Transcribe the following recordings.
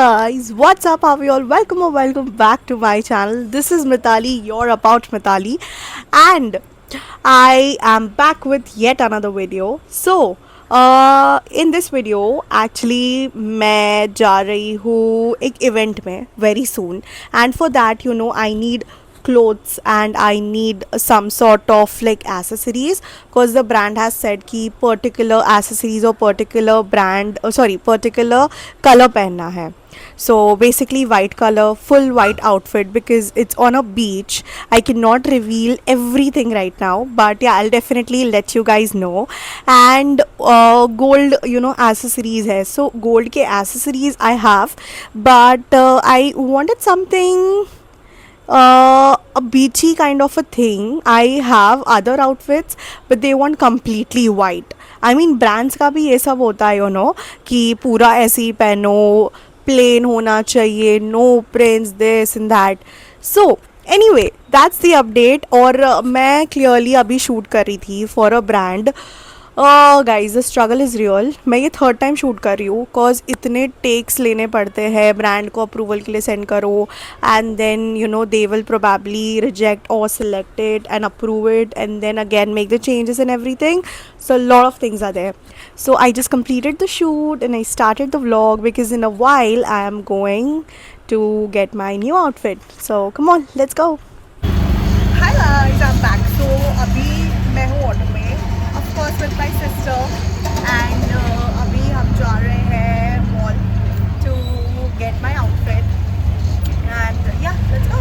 guys, what's up? How are you all? Welcome or welcome back to my channel. This is Mitali, you're about Mitali, and I am back with yet another video. In this video actually मैं जा रही हूँ एक event में very soon, and for that I need clothes and I need some sort of like accessories because the brand has said कि particular accessories or particular brand particular color पहनना है. So basically white color, full white outfit because it's on a beach. I cannot reveal everything right now, but yeah, I'll definitely let you guys know. And gold accessories hai. So gold ke accessories I have, but I wanted something a beachy kind of a thing. I have other outfits, but they want completely white. I mean brands का भी ये सब होता है कि पूरा ऐसे ही पहनो, प्लेन होना चाहिए, no prints, this and that. So anyway that's the update. और मैं क्लियरली अभी शूट कर रही थी for a brand. Guys the struggle is real. मैं ये थर्ड टाइम शूट कर रही हूँ बिकॉज इतने टेक्स लेने पड़ते हैं ब्रांड को अप्रूवल के लिए सेंड करो, and then they will probably reject और select it and approve it and then again make the changes and everything. So a lot of things are there. So I just completed the shoot and I started the vlog because in a while I am going to get my new outfit. So come on, let's go. Hi guys, I'm back. So अभी मैं हूँ auto में, of course with my sister, and अभी हम जा रहे हैं mall to get my outfit. And yeah, let's go.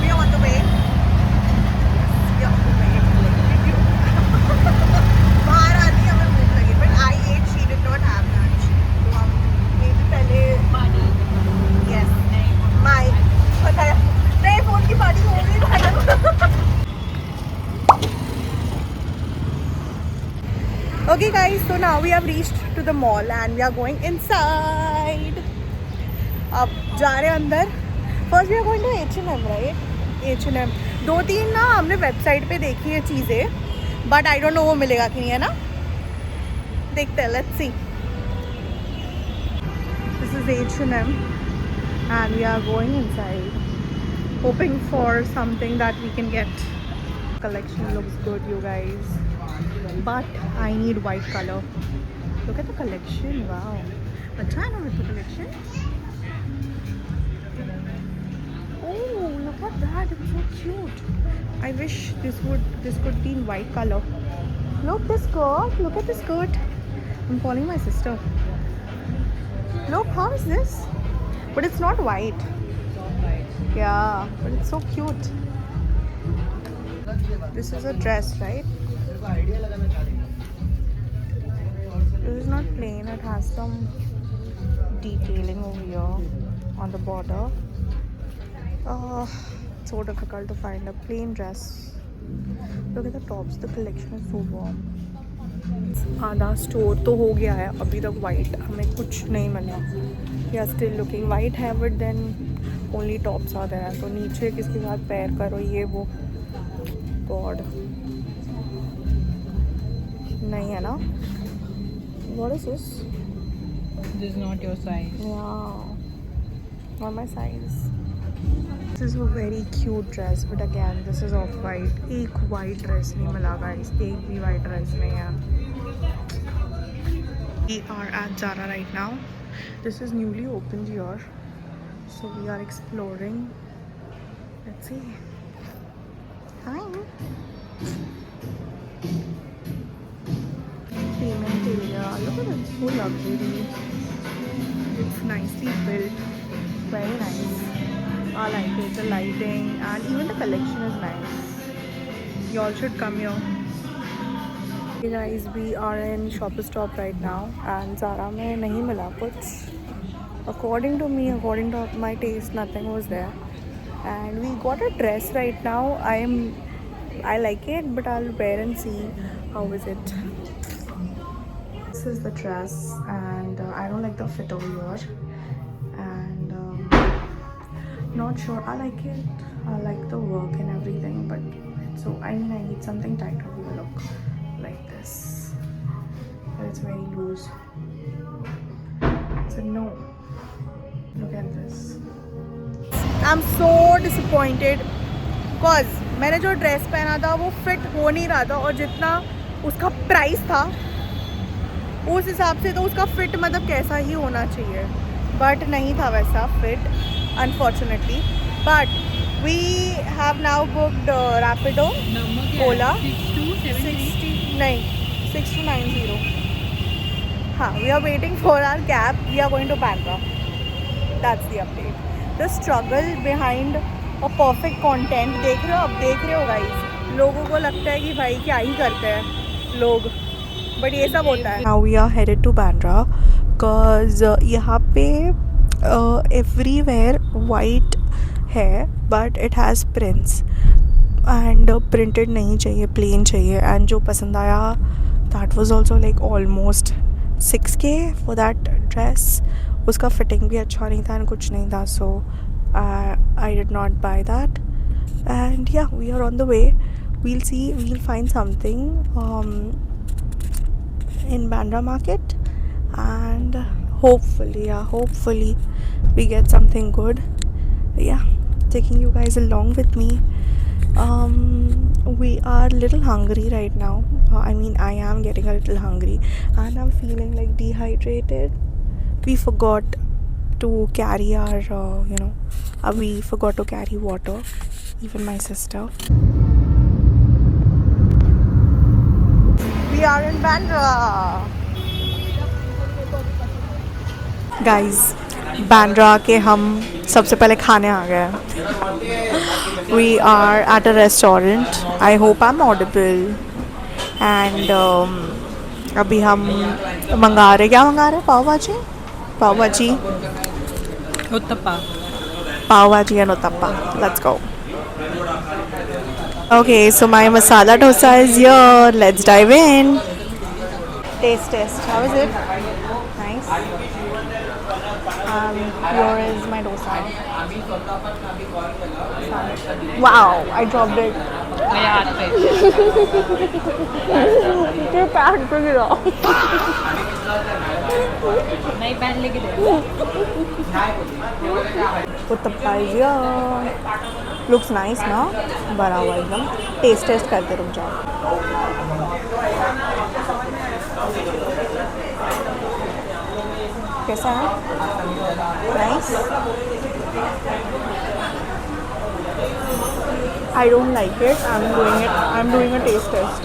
We are on the way. बाहर आती हमें भूख लगी, but I ate, she did not have lunch. तो हम maybe पहले yes my पता है नहीं फोन की पार्टी हो गई madam. Okay guys, so now we have reached to the mall and we are going inside. अब जा रहे हैं अंदर. First we are going to H&M, right? H&M 2-3 ना हमने वेबसाइट पे देखी है चीज़ें, बट आई डोंट नो वो मिलेगा कि नहीं, है ना. देखते हैं, let's see. This is H&M and we are going inside hoping for something that we can get. Collection looks good, you guys, but I need white color. Look at the collection. Wow, अच्छा है ना with the collection. Oh, look at that, it's so cute. I wish this could be in white color. Look this skirt, look at this skirt. I'm following my sister. Look, how is this? But it's not white. Yeah, but it's so cute. This is a dress, right? This is not plain, it has some detailing over here on the border. So difficult to find a plain dress. Look at the tops, the collection is so warm. आधा store तो हो गया है, अभी तक white हमें कुछ नहीं मिला. We are still looking. White है बट देन ओनली टॉप्स आ रहा है. तो नीचे किसके साथ पैर करो ये वो, गॉड नहीं है ना. What is this? This is not your size. Yeah, not my size. This is a very cute dress, but again this is off white. एक white dress नहीं मिला guys, एक भी white dress नहीं है. We are at Zara right now. This is newly opened here, so we are exploring. Let's see. Hi. Payment area. Look at it, so luxury. It's nicely built. Very nice. I like it, the lighting and even the collection is nice. You all should come here. Hey guys, we are in Shoppers Stop right now and Zara में नहीं मिला कुछ. According to me, according to my taste, nothing was there. And we got a dress right now. I like it, but I'll wear and see how is it. This is the dress and I don't like the fit over here. And not sure. I like it. I like the work and everything, but so I need something tighter. We will look like this. it's very loose. So no. Look at this. I'm so disappointed because मैंने जो dress पहना था वो fit हो नहीं रहा था, और जितना उसका प्राइस था उस हिसाब से तो उसका फिट मतलब कैसा ही होना चाहिए, बट नहीं था वैसा fit unfortunately. But we have now booked Rapido, Ola 60 नहीं 6290. हाँ, we are waiting for our cab. We are going to Bandra. That's the update. The struggle behind a perfect content. देख रहे हो, अब देख रहे हो गाइस, लोगों को लगता है कि भाई क्या ही करते हैं लोग, बट ये सब होता है. Now we are headed to Bandra because यहाँ पे एवरीवेयर वाइट है, but it has prints and printed नहीं चाहिए, प्लेन चाहिए. एंड जो पसंद आया that was also like almost 6K for that dress. उसका फिटिंग भी अच्छा नहीं था एंड कुछ नहीं था, so I did not buy that. And yeah we are on the way. We'll see, we'll find something in Bandra market, and hopefully we get something good. Yeah, taking you guys along with me. We are a little hungry right now. I mean, I am getting a little hungry and I'm feeling like dehydrated. We forgot to carry our we forgot to carry water, even my sister. We are in Bandra. Guys, Bandra के हम सबसे पहले खाने आ गए. We are at a restaurant. I hope I'm audible. And अभी हम मंगा रहे, क्या मंगा रहे? पाव भाजी, पाव भाजी, उत्तपा. पाव भाजी and uttappa. Let's go. Okay, so my masala dosa is here. Let's dive in. Test. How is it? Nice. Here is my dosa. Wow, I dropped it. मेरे हाथ पे. ये पैर पे गिरा. नहीं, पहन लेके दे. Uthappa is here. Looks nice ना, भरा हुआ एकदम. टेस्ट करते रुक जाओ. कैसा है? Nice. I don't like it. I'm doing a taste test.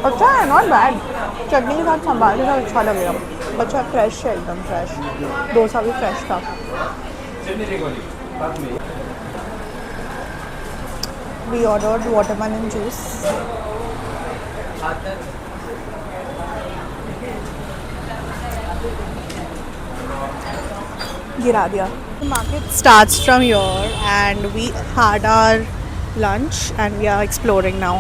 अच्छा है, नॉट बैड. चटनी के साथ संभाल के साथ अच्छा लगेगा. अच्छा, फ्रेश है, एकदम फ्रेश. डोसा भी फ्रेश था. We ordered watermelon juice. गिरा दिया. The market starts from here and we had our lunch and we are exploring now.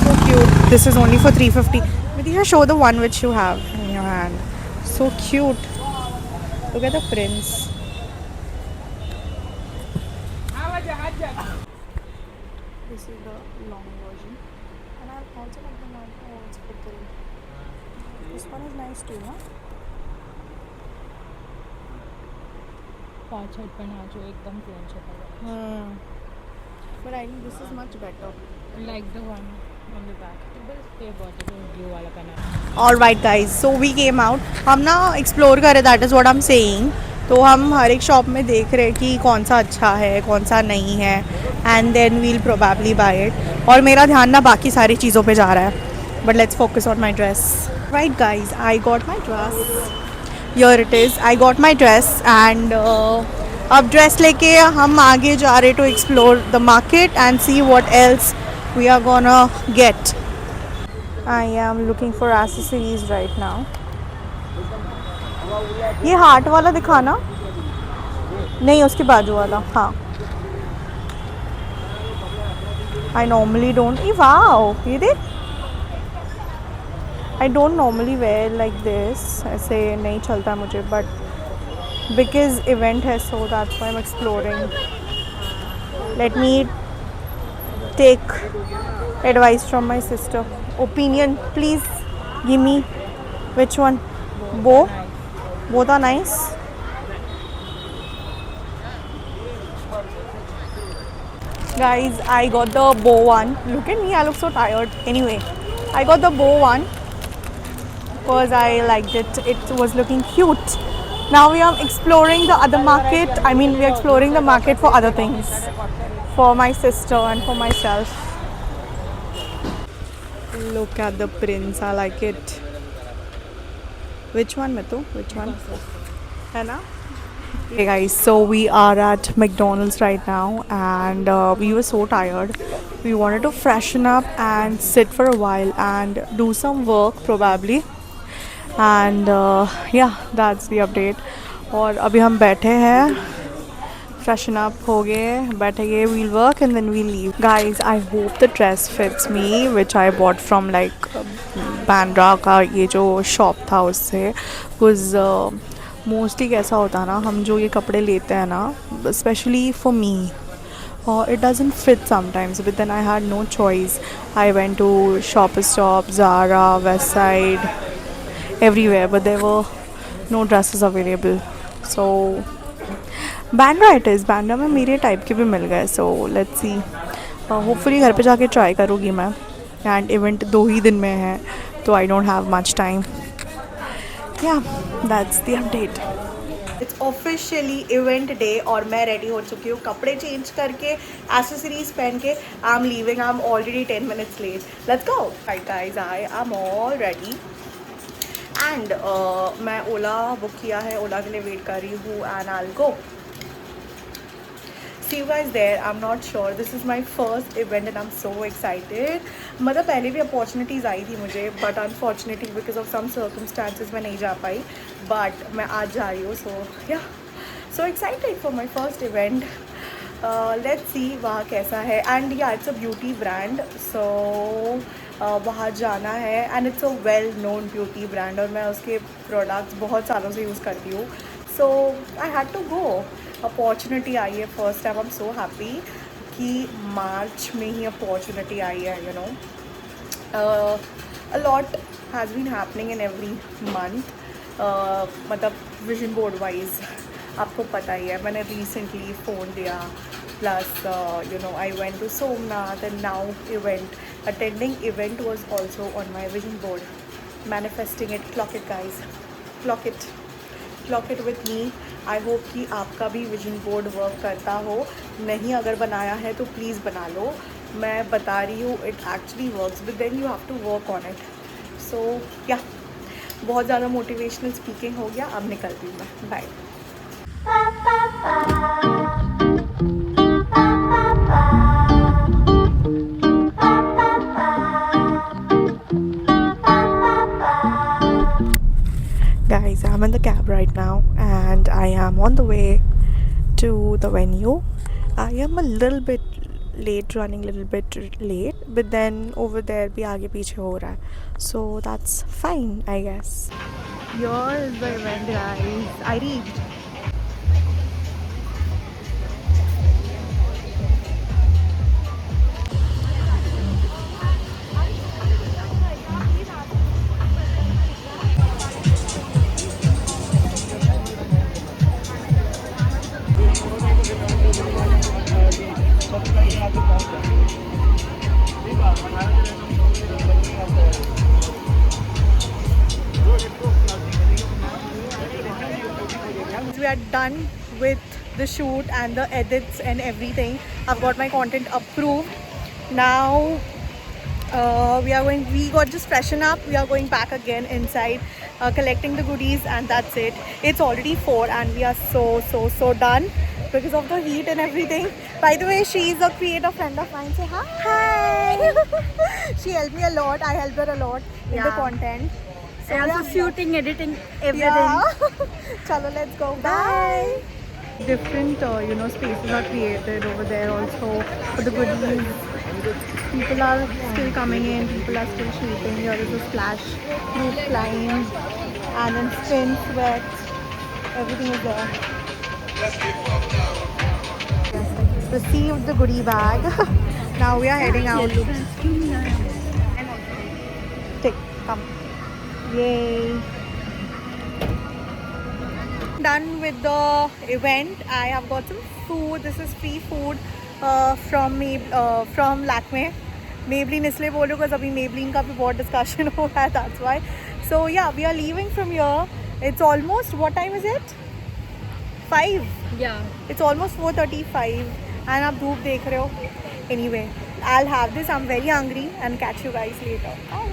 So cute. This is only for 350. Vidisha, show the one which you have in your hand. So cute. Look at the prints. This is the long version. And I also like the one. Oh, it's pickle. This one is nice too, huh? पाँच छठ बना जो एकदम plain छठ. But I think this is much better. Like the one on the back. ये बहुत blue वाला पहना. Alright guys, so we came out. हम ना explore कर रहे, that is what I'm saying. तो हम हर एक शॉप में देख रहे कि कौन सा अच्छा है, कौन सा नहीं है, and then we'll probably buy it. और मेरा ध्यान ना बाकी सारी चीज़ों पे जा रहा है. But let's focus on my dress. Right guys, I got my dress. Here it is. I got my dress and अब ड्रेस लेके हम आगे जा रहे to explore the market and see what else we are gonna get. I am looking for accessories right now. ये heart वाला दिखाना, नहीं उसके बाजू वाला. हाँ, I normally don't. वाओ, ये देख, I don't normally wear like this. ऐसे नहीं चलता मुझे, but because event है, so that's why I'm exploring. Let me take advice from my sister. Opinion, please give me. Which one? Bow? Both are nice. Guys, I got the bow one. Look at me, I look so tired. Anyway, I got the bow one because I liked it. It was looking cute. Now we are exploring the other market. I mean, we are exploring the market for other things. For my sister and for myself. Look at the prints. I like it. Which one, Mitu? Which one? है ना? Hey guys, so we are at McDonald's right now, and we were so tired. We wanted to freshen up and sit for a while and do some work probably. And yeah, that's the update. और अभी हम बैठे हैं, freshen up हो गए, बैठेंगे, we'll work and then we'll leave. Guys, I hope the dress fits me, which I bought from like Bandra का ये जो shop था उससे. Because मोस्टली कैसा होता है ना, हम जो ये कपड़े लेते हैं ना, specially for me, it doesn't fit sometimes, but then I had no choice. I went to Shoppers Stop, Zara, Westside, everywhere, but there were no dresses available. So Bandra it is. Bandra में मेरे type के भी मिल गए. So let's see. Hopefully घर पे जाके try करूँगी मैं. And event 2 ही दिन में है, तो I don't have much time. Yeah, that's the update. It's officially event day और मैं रेडी हो चुकी हूँ, कपड़े चेंज करके, एक्सेसरीज पहन के. I'm leaving. I'm already 10 minutes late. Let's go. Right guys, I am all ready. And मैं ओला बुक किया है, ओला के लिए वेट कर रही हूँ. And I'll go. See you guys there. I'm not sure. This is my first event and I'm so excited. मतलब पहले भी अपॉर्चुनिटीज़ आई थी मुझे, but unfortunately because of some circumstances मैं नहीं जा पाई, बट मैं आज जा रही हूँ. सो या so excited for my first event. Let's see वहाँ कैसा है. एंड या इट्स अ ब्यूटी ब्रांड, सो वहाँ जाना है. And it's a well known beauty brand और मैं उसके प्रोडक्ट्स बहुत सालों से यूज़ करती हूँ. So I had to go. Opportunity आई है first time. I am so happy कि मार्च में ही अपॉर्चुनिटी आई है. You know, a lot has been happening in every month. मतलब विजन बोर्ड वाइज आपको पता ही है, मैंने रिसेंटली फ़ोन दिया, plus you know I went to Somnath and now event. Attending event was also on my vision board. Manifesting it. Clock it guys, clock it. Clock it with me. I hope कि आपका भी vision board work करता हो. नहीं अगर बनाया है तो प्लीज़ बना लो. मैं बता रही हूँ, it actually works, but then you have to work on it. So yeah बहुत ज़्यादा मोटिवेशनल स्पीकिंग हो गया. अब निकलती हूँ मैं. Bye. Guys, I'm in the cab right now and I am on the way to the venue. I am a little bit late, running a little bit late, but then over there भी आगे पीछे हो रहा है, so that's fine I guess. Here is the event guys. I reached. We are done with the shoot and the edits and everything. I've got my content approved. Now we got just freshen up. We are going back again inside, collecting the goodies, and that's it. It's already 4 and we are so done because of the heat and everything. By the way, she is a creative friend of mine. Say hi. Hi. She helped me a lot. I helped her a lot in the content. So And also shooting, editing, everything. Yeah. Chalo, let's go. Bye. different spaces are created over there also for the goodies. People are still coming in, people are still shooting. Here is a splash roof climb and then spin sweat, everything is there. Received the goodie bag. Now we are heading out. Take, come. Yay. Done with the event. I have got some food. This is free food from me from Lakme. Maybelline इसलिए बोल रही हूँ because अभी Maybelline का भी बहुत discussion हो रहा है, that's why. So yeah, we are leaving from here. It's almost, what time is it? 5. Yeah. It's almost 4:35 and आप धूप देख रहे हो. Anyway, I'll have this. I'm very hungry and catch you guys later. Bye.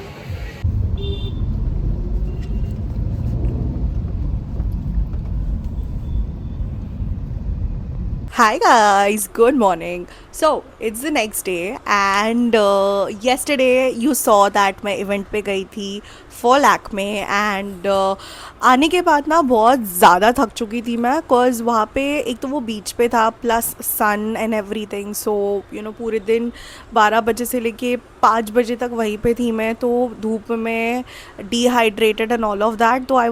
Hi guys, good morning. So it's the next day and yesterday you saw that मैं event पे गई थी for Lakme and आने के बाद ना बहुत ज़्यादा थक चुकी थी मैं cause वहाँ पे एक तो वो बीच पे था plus sun and everything, so पूरे दिन 12 बजे से लेके 5 बजे तक वहीं पे थी मैं, तो धूप में dehydrated and all of that, तो I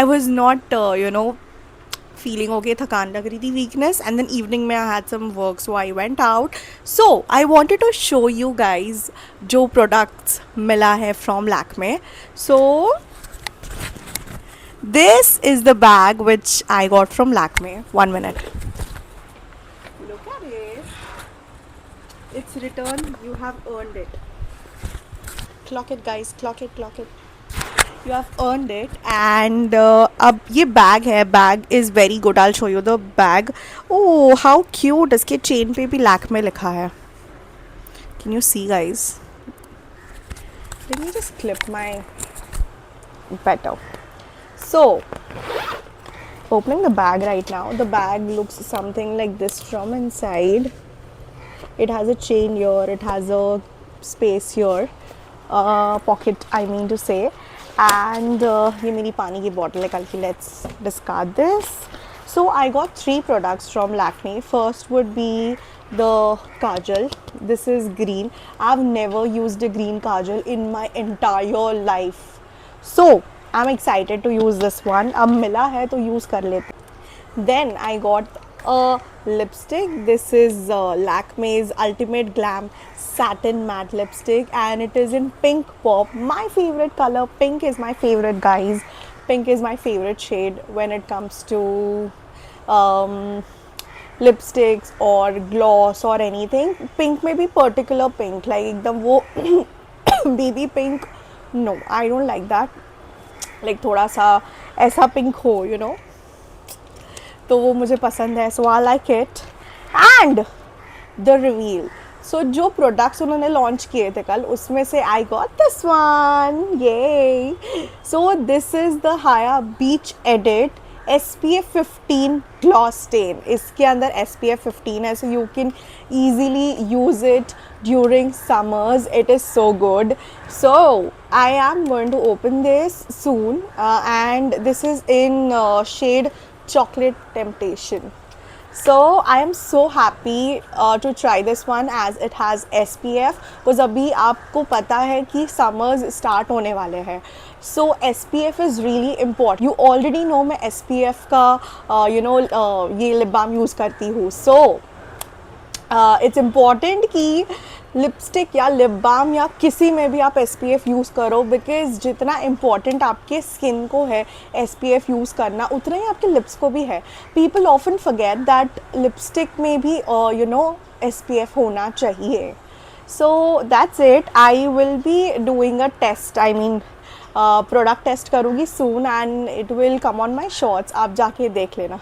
was not feeling okay, थकान लग रही थी, weakness, and then evening में I had some work, so I went out. So I wanted to show you guys जो products मिला है from Lakme. So this is the bag which I got from Lakme. 1 minute. Look at it. It's returned. You have earned it. Clock it guys, clock it, clock it. You have earned it. And अब ये bag है, bag is very good. I'll show you the bag. Oh, how cute. इसके chain पे भी Lakme लिखा है. Can you see guys? Let me just clip my better. So opening the bag right now. The bag looks something like this from inside. It has a chain here, it has a space here, pocket I mean to say. And ये मेरी पानी की bottle है कल की. Let's discard this. So I got 3 products from Lakme. First would be the kajal. This is green. I've never used a green kajal in my entire life, so I'm excited to use this one. अब मिला है तो use कर लेते. Then I got a lipstick. This is Lakme's Ultimate Glam Satin Matte Lipstick and it is in Pink Pop. My favorite color. Pink is my favorite guys. Pink is my favorite shade when it comes to lipsticks or gloss or anything. Pink may be particular pink like एकदम वो baby pink. No, I don't like that. Like थोड़ा सा ऐसा pink हो तो वो मुझे पसंद है, so I like it. And the reveal. So जो products उन्होंने launch किए थे कल उसमें से I got this one. Yay! So this is the Haya Beach Edit SPF 15 gloss stain. इसके अंदर SPF 15 है, so you can easily use it during summers. It is so good. So I am going to open this soon and this is in shade Chocolate Temptation. So I am so happy to try this one as it has SPF because अभी आपको पता है कि summers start होने वाले हैं. So SPF is really important. You already know मैं SPF का ये lip balm use करती हूँ. So it's important कि लिपस्टिक या लिप बाम या किसी में भी आप SPF यूज़ करो बिकॉज जितना इम्पॉर्टेंट आपके स्किन को है SPF यूज़ करना उतना ही आपके लिप्स को भी है. People often forget that lipstick में भी SPF होना चाहिए. So that's it. I will be doing a test, I mean product test करूँगी soon and it will come on my shorts. आप जाके देख लेना.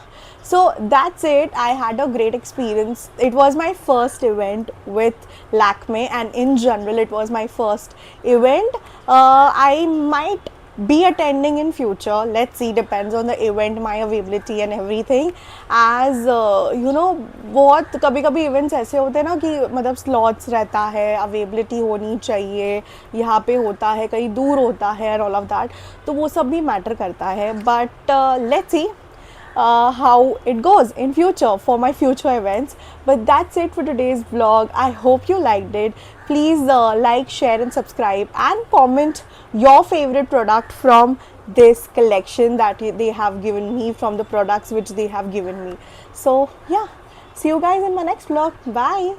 So that's it. I had a great experience. It was my first event with Lakme and in general it was my first event. I might be attending in future. Let's see, depends on the event, my availability and everything. As बहुत कभी कभी events ऐसे होते हैं ना कि मतलब slots रहता है, availability होनी चाहिए, यहाँ पे होता है, कहीं दूर होता है and all of that, तो वो सब भी matter करता है. But let's see. how it goes in future for my future events. But that's it for today's vlog. I hope you liked it. Please like, share and subscribe, and comment your favorite product from this collection that they have given me, from the products which they have given me. So yeah, see you guys in my next vlog. Bye.